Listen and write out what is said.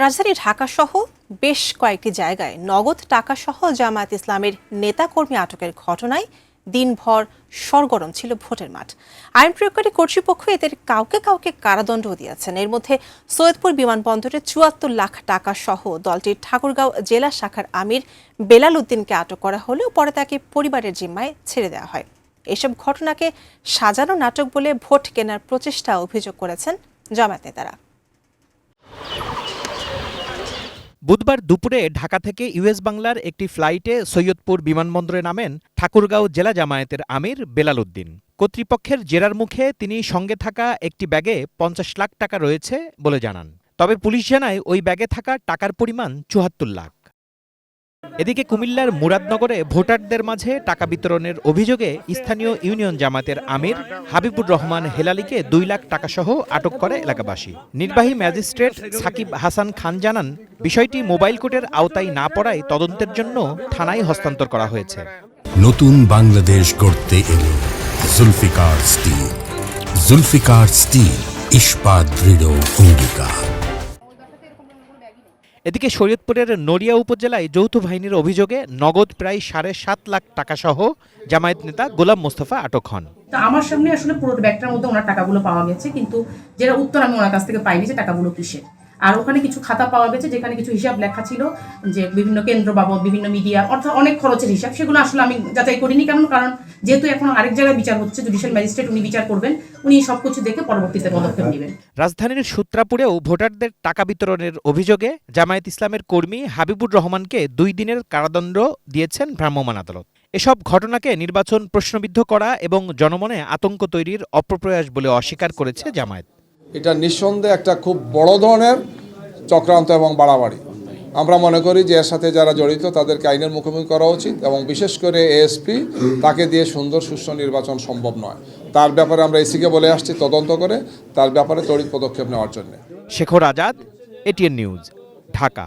রাজধানী ঢাকাসহ বেশ কয়েকটি জায়গায় নগদ টাকাসহ জামায়াত ইসলামের নেতাকর্মী আটকের ঘটনায় দিনভর সরগরম ছিল ভোটের মাঠ। আইন প্রয়োগকারী কর্তৃপক্ষ এদের কাউকে কাউকে কারাদণ্ডও দিয়েছেন। এর মধ্যে সৈয়দপুর বিমানবন্দরে ৭৪ লাখ টাকা সহ দলটির ঠাকুরগাঁও জেলা শাখার আমির বেলাল উদ্দিনকে আটক করা হলেও পরে তাকে পরিবারের জিম্মায় ছেড়ে দেওয়া হয়। এসব ঘটনাকে সাজানো নাটক বলে ভোট কেনার প্রচেষ্টা অভিযোগ করেছেন জামায়াত নেতারা। বুধবার দুপুরে ঢাকা থেকে ইউএস বাংলার একটি ফ্লাইটে সৈয়দপুর বিমানবন্দরে নামেন ঠাকুরগাঁও জেলা জামায়াতের আমির বেলাল উদ্দিন। কর্তৃপক্ষের জেরার মুখে তিনি সঙ্গে থাকা একটি ব্যাগে ৫০ লাখ টাকা রয়েছে বলে জানান। তবে পুলিশ জানায় ওই ব্যাগে থাকা টাকার পরিমাণ ৭৪ লাখ। এদিকে কুমিল্লার মুরাদনগরে ভোটারদের মাঝে টাকা বিতরণের অভিযোগে স্থানীয় ইউনিয়ন জামায়াতের আমির হাবিবুর রহমান হেলালিকে ২ লাখ টাকাসহ আটক করে এলাকাবাসী। নির্বাহী ম্যাজিস্ট্রেট সাকিব হাসান খান জানান, বিষয়টি মোবাইল কোর্টের আওতায় না পড়ায় তদন্তের জন্য থানায় হস্তান্তর করা হয়েছে। নতুন বাংলাদেশ গড়তে এলো জুলফিকার স্টিল। জুলফিকার স্টিল, ইস্পাত দৃঢ় অঙ্গীকার। এদিকে শরীয়তপুরের নড়িয়া উপজেলায় যৌথ বাহিনীর অভিযোগে নগদ প্রায় ৭.৫ লাখ টাকাসহ জামায়াত নেতা গোলাম মোস্তফা আটক হন। আমার সামনে আসলে পুরো ব্যাগটার মধ্যে ওনার টাকাগুলো পাওয়া গেছে, কিন্তু যেটা উত্তর আমি ওনার কাছ থেকে পাইনি যে টাকাগুলো কিসের। আর ওখানে কিছু খাতা পাওয়া গেছে যেখানে কিছু হিসাব লেখা ছিল, যে বিভিন্ন কেন্দ্র বাবদ, বিভিন্ন মিডিয়া, অর্থাৎ অনেক খরচের হিসাব। সেগুলো আসলে আমি যাচাই করিনি, কারণ যেহেতু এখন আরেক জায়গায় বিচার হচ্ছে, জুডিশিয়াল ম্যাজিস্ট্রেট উনি বিচার করবেন, উনি সবকিছু দেখে পরবর্তীতে পদক্ষেপ নেবেন। রাজধানীর সূত্রাপুরেও ভোটারদের টাকা বিতরণের অভিযোগে জামায়াত ইসলামের কর্মী হাবিবুর রহমানকে ২ দিনের কারাদণ্ড দিয়েছেন ভ্রাম্যমাণ আদালত। এসব ঘটনাকে নির্বাচন প্রশ্নবিদ্ধ করা এবং জনমনে আতঙ্ক তৈরির অপপ্রয়াস বলে অস্বীকার করেছে জামায়াত। এটা নিঃসন্দেহে একটা খুব বড় ধরনের চক্রান্ত এবং বাড়াবাড়ি। আমরা মনে করি যে এর সাথে যারা জড়িত তাদেরকে আইনের মুখোমুখি করা উচিত, এবং বিশেষ করে এএসপি, তাকে দিয়ে সুন্দর সুষ্ঠু নির্বাচন সম্ভব নয়। তার ব্যাপারে আমরা এসিকে বলে আসছি তদন্ত করে তার ব্যাপারে তড়িৎ পদক্ষেপ নেওয়ার জন্য। Shekhar Azad, ATN news, Dhaka.